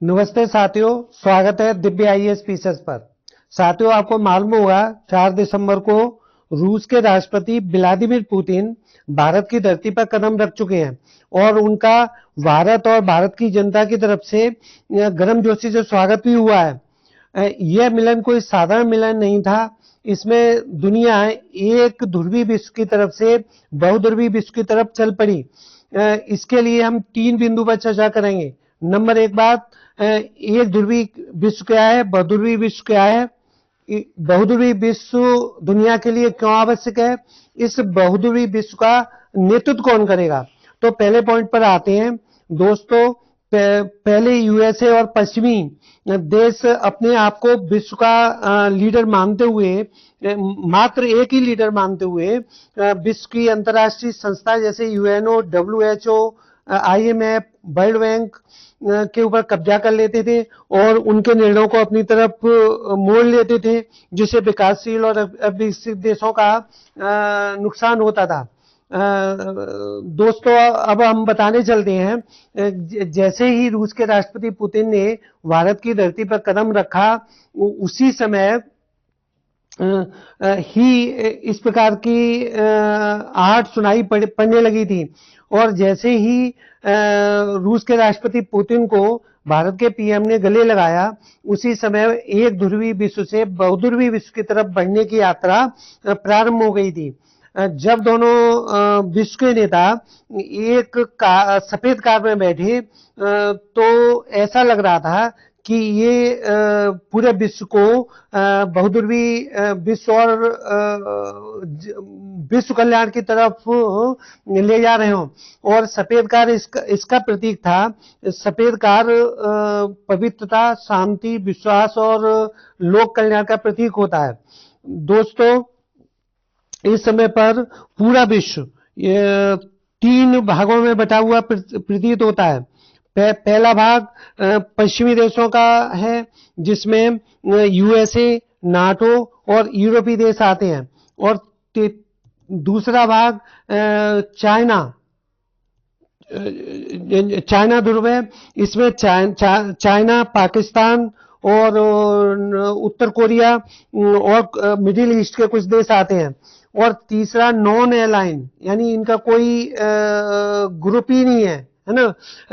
नमस्ते साथियों, स्वागत है दिव्य आईएएस पीसेस पर। साथियों, आपको मालूम होगा 4 दिसंबर को रूस के राष्ट्रपति व्लादिमीर पुतिन भारत की धरती पर कदम रख चुके हैं और उनका भारत और भारत की जनता की तरफ से गर्मजोशी से स्वागत भी हुआ है। यह मिलन कोई साधारण मिलन नहीं था। इसमें दुनिया एक ध्रुवीय विश्व की तरफ से बहुध्रुवीय विश्व की तरफ चल पड़ी। इसके लिए हम 3 बिंदु पर चर्चा करेंगे। नंबर 1 बात, एक ध्रुवीय विश्व क्या है, बहुध्रुवीय विश्व क्या है, बहुध्रुवीय विश्व दुनिया के लिए क्यों आवश्यक है, इस बहुध्रुवीय विश्व का नेतृत्व कौन करेगा। तो पहले पॉइंट पर आते हैं दोस्तों। पहले यूएसए और पश्चिमी देश अपने आप को विश्व का लीडर मानते हुए, मात्र एक ही लीडर मानते हुए विश्व की अंतर्राष्ट्रीय संस्था जैसे UNO, WHO, IMF, world bank के ऊपर कब्जा कर लेते थे और उनके निर्णयों को अपनी तरफ मोड़ लेते थे, जिससे विकासशील और विकसित देशों का नुकसान होता था। दोस्तों, अब हम बताने चलते हैं। जैसे ही रूस के राष्ट्रपति पुतिन ने भारत की धरती पर कदम रखा, उसी समय ही इस प्रकार की आहट सुनाई पड़ने लगी थी। और जैसे ही रूस के राष्ट्रपति पुतिन को भारत के पीएम ने गले लगाया, उसी समय एक ध्रुवीय विश्व से बहुध्रुवीय विश्व की तरफ बढ़ने की यात्रा प्रारंभ हो गई थी। जब दोनों विश्व के नेता एक सफेद कार में बैठे, तो ऐसा लग रहा था कि ये पूरे विश्व को बहुध्रुवीय विश्व और विश्व कल्याण की तरफ ले जा रहे हों। और सफेद कार इसका प्रतीक था। सफेद कार पवित्रता, शांति, विश्वास और लोक कल्याण का प्रतीक होता है। दोस्तों, इस समय पर पूरा विश्व 3 भागों में बटा हुआ प्रतीत होता है। पहला भाग पश्चिमी देशों का है, जिसमें यूएसए, नाटो और यूरोपीय देश आते हैं। और दूसरा भाग चाइना ध्रुव है। इसमें चाइना, पाकिस्तान और उत्तर कोरिया और मिडिल ईस्ट के कुछ देश आते हैं। और तीसरा नॉन एलाइन, यानी इनका कोई ग्रुप ही नहीं है ना।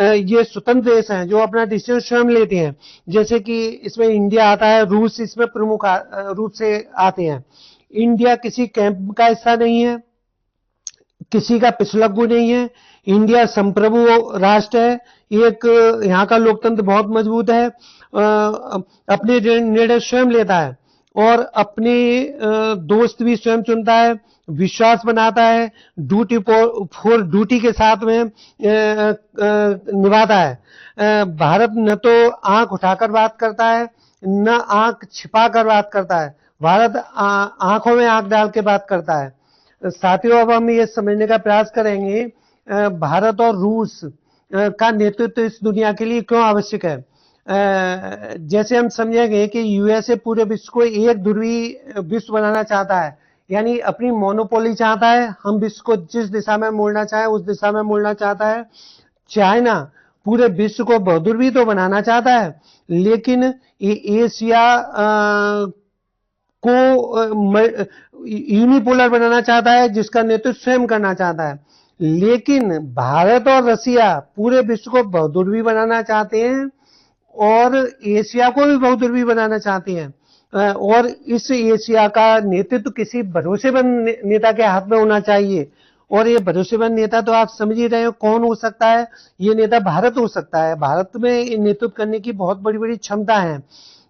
ये स्वतंत्र देश हैं जो अपना डिसीजन स्वयं लेते हैं। जैसे कि इसमें इंडिया आता है, रूस इसमें प्रमुख रूप से आते हैं। इंडिया किसी कैंप का हिस्सा नहीं है, किसी का पिछलग्गू नहीं है। इंडिया संप्रभु राष्ट्र है। एक यहाँ का लोकतंत्र बहुत मजबूत है। अपने निर्णय स्वयं लेता है और अपने दोस्त भी स्वयं चुनता है, विश्वास बनाता है, ड्यूटी फॉर ड्यूटी के साथ में निभाता है। भारत न तो आंख उठाकर बात करता है, न आंख छिपाकर बात करता है। भारत आंखों में आंख डाल के बात करता है। साथियों, अब हम ये समझने का प्रयास करेंगे भारत और रूस का नेतृत्व इस दुनिया के लिए क्यों आवश्यक है। जैसे हम समझेंगे कि यूएसए पूरे विश्व को एक ध्रुवीय विश्व बनाना चाहता है, यानी अपनी मोनोपोली चाहता है। हम विश्व को जिस दिशा में मोड़ना चाहे उस दिशा में मोड़ना चाहता है। चाइना पूरे विश्व को बहुध्रुवीय तो बनाना चाहता है, लेकिन एशिया को यूनिपोलर बनाना चाहता है, जिसका नेतृत्व स्वयं करना चाहता है। लेकिन भारत और रसिया पूरे विश्व को बहुध्रुवीय बनाना चाहते हैं और एशिया को भी बहुध्रुवीय बनाना चाहते हैं। और इस एशिया का नेतृत्व किसी भरोसेमंद नेता के हाथ में होना चाहिए। और ये भरोसेमंद नेता तो आप समझ ही रहे हो कौन हो सकता है। ये नेता भारत हो सकता है। भारत में नेतृत्व करने की बहुत बड़ी बड़ी क्षमता है।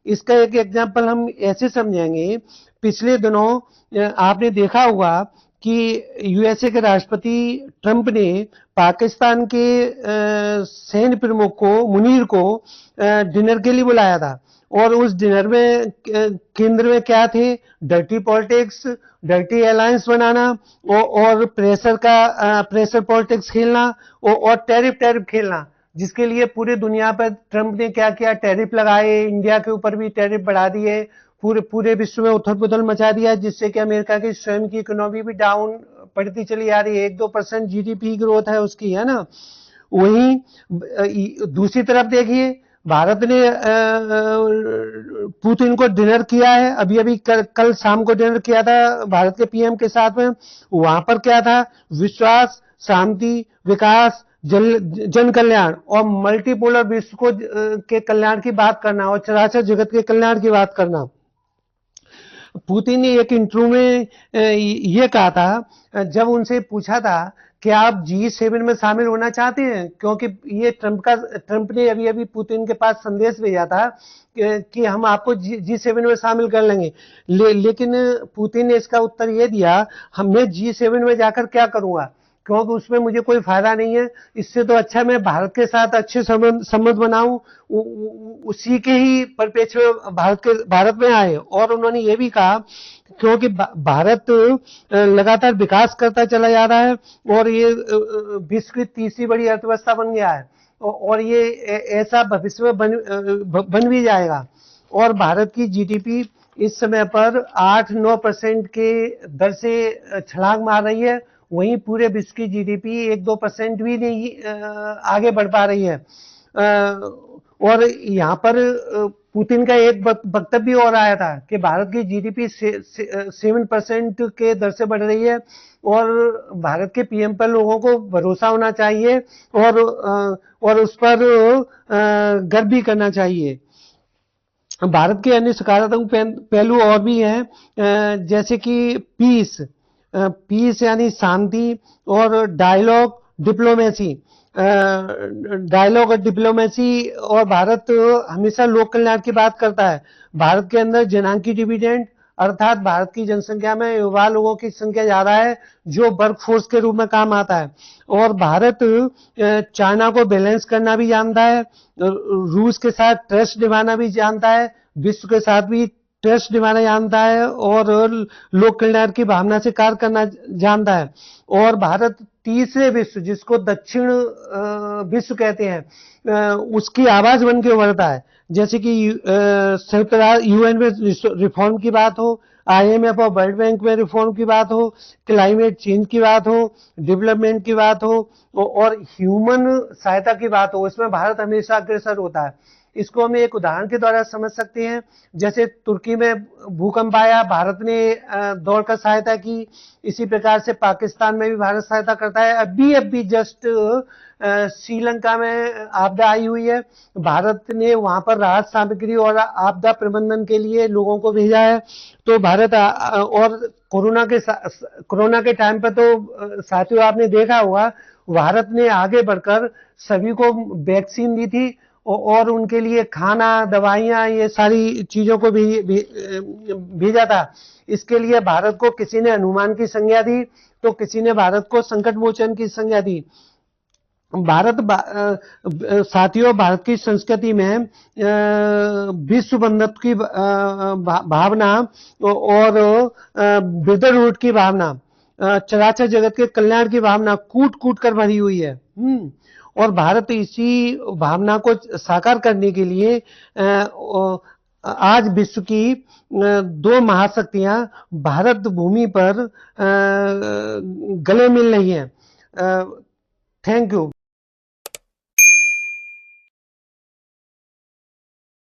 इसका एक एग्जाम्पल हम ऐसे समझेंगे। पिछले दिनों आपने देखा होगा कि यूएसए के राष्ट्रपति ट्रंप ने पाकिस्तान के सैन्य प्रमुख को, मुनीर को डिनर के लिए बुलाया था। और उस डिनर में केंद्र में क्या थे? डर्टी पॉलिटिक्स, डर्टी अलायंस बनाना और प्रेशर पॉलिटिक्स खेलना और टैरिफ खेलना, जिसके लिए पूरे दुनिया पर ट्रंप ने क्या किया? टैरिफ लगाए, इंडिया के ऊपर भी टैरिफ बढ़ा दिए, पूरे विश्व में उथल पुथल मचा दिया, जिससे कि अमेरिका की स्वयं की इकोनॉमी भी डाउन पड़ती चली आ रही है। 1-2% जीडीपी ग्रोथ है उसकी, है ना। वहीं दूसरी तरफ देखिए, भारत ने पुतिन को डिनर किया है, अभी अभी कल शाम को डिनर किया था भारत के पीएम के साथ में। वहां पर क्या था? विश्वास, शांति, विकास, जन कल्याण और मल्टीपोलर विश्व को के कल्याण की बात करना और चराचर जगत के कल्याण की बात करना। पुतिन ने एक इंटरव्यू में ये कहा था, जब उनसे पूछा था कि आप G7 में शामिल होना चाहते हैं, क्योंकि ये ट्रंप ने अभी अभी पुतिन के पास संदेश भेजा था कि हम आपको G7 में शामिल कर लेंगे। लेकिन पुतिन ने इसका उत्तर ये दिया, मैं G7 में जाकर क्या करूंगा, क्योंकि उसमें मुझे कोई फायदा नहीं है। इससे तो अच्छा मैं भारत के साथ अच्छे संबंध बनाऊं, उसी के ही परिप्रेक्ष्य में भारत में आए। और उन्होंने ये भी कहा, क्योंकि भारत लगातार विकास करता चला जा रहा है और ये विश्व की तीसरी बड़ी अर्थव्यवस्था बन गया है और ये ऐसा भविष्य में बन भी जाएगा। और भारत की जीडीपी इस समय पर 8-9% के दर से छलांग मार रही है, वहीं पूरे विश्व की जीडीपी 1-2% भी नहीं आगे बढ़ पा रही है। और यहाँ पर पुतिन का एक वक्तव्य और आया था कि भारत की जीडीपी 7% के दर से बढ़ रही है और भारत के पीएम पर लोगों को भरोसा होना चाहिए और उस पर गर्व भी करना चाहिए। भारत के अन्य सकारात्मक पहलू और भी हैं, जैसे कि पीस यानी शांति और डायलॉग और डिप्लोमेसी। और भारत हमेशा लोक कल्याण की बात करता है। भारत के अंदर जनांकी डिविडेंड, अर्थात भारत की जनसंख्या में युवा लोगों की संख्या ज्यादा है जो वर्कफोर्स के रूप में काम आता है। और भारत चाइना को बैलेंस करना भी जानता है, रूस के साथ ट्रस्ट निभाना भी जानता है, विश्व के साथ भी ट्रस्ट निभाना जानता है और लोक कल्याण की भावना से कार्य करना जानता है। और भारत तीसरे विश्व, जिसको दक्षिण विश्व कहते हैं, उसकी आवाज बन के उभरता है। जैसे कि संयुक्त राष्ट्र यूएन में रिफॉर्म की बात हो, आईएमएफ और वर्ल्ड बैंक में रिफॉर्म की बात हो, क्लाइमेट चेंज की बात हो, डेवलपमेंट की बात हो और ह्यूमन सहायता की बात हो, इसमें भारत हमेशा अग्रसर होता है। इसको हम एक उदाहरण के द्वारा समझ सकते हैं। जैसे तुर्की में भूकंप आया, भारत ने दौड़कर सहायता की। इसी प्रकार से पाकिस्तान में भी भारत सहायता करता है। अभी जस्ट श्रीलंका में आपदा आई हुई है, भारत ने वहां पर राहत सामग्री और आपदा प्रबंधन के लिए लोगों को भेजा है। तो भारत और कोरोना के टाइम पर तो साथियों आपने देखा होगा, भारत ने आगे बढ़कर सभी को वैक्सीन दी थी और उनके लिए खाना, दवाइयां, ये सारी चीजों को भी भेजा था। इसके लिए भारत को किसी ने हनुमान की संज्ञा दी तो किसी ने भारत को संकट मोचन की संज्ञा दी। साथियों, भारत की संस्कृति में विश्व बंधुत्व की भावना और ब्रदरहुड की भावना, चराचर जगत के कल्याण की भावना कूट कूट कर भरी हुई है। और भारत इसी भावना को साकार करने के लिए आज विश्व की 2 महाशक्तियां भारत भूमि पर गले मिल रही हैं। Thank you.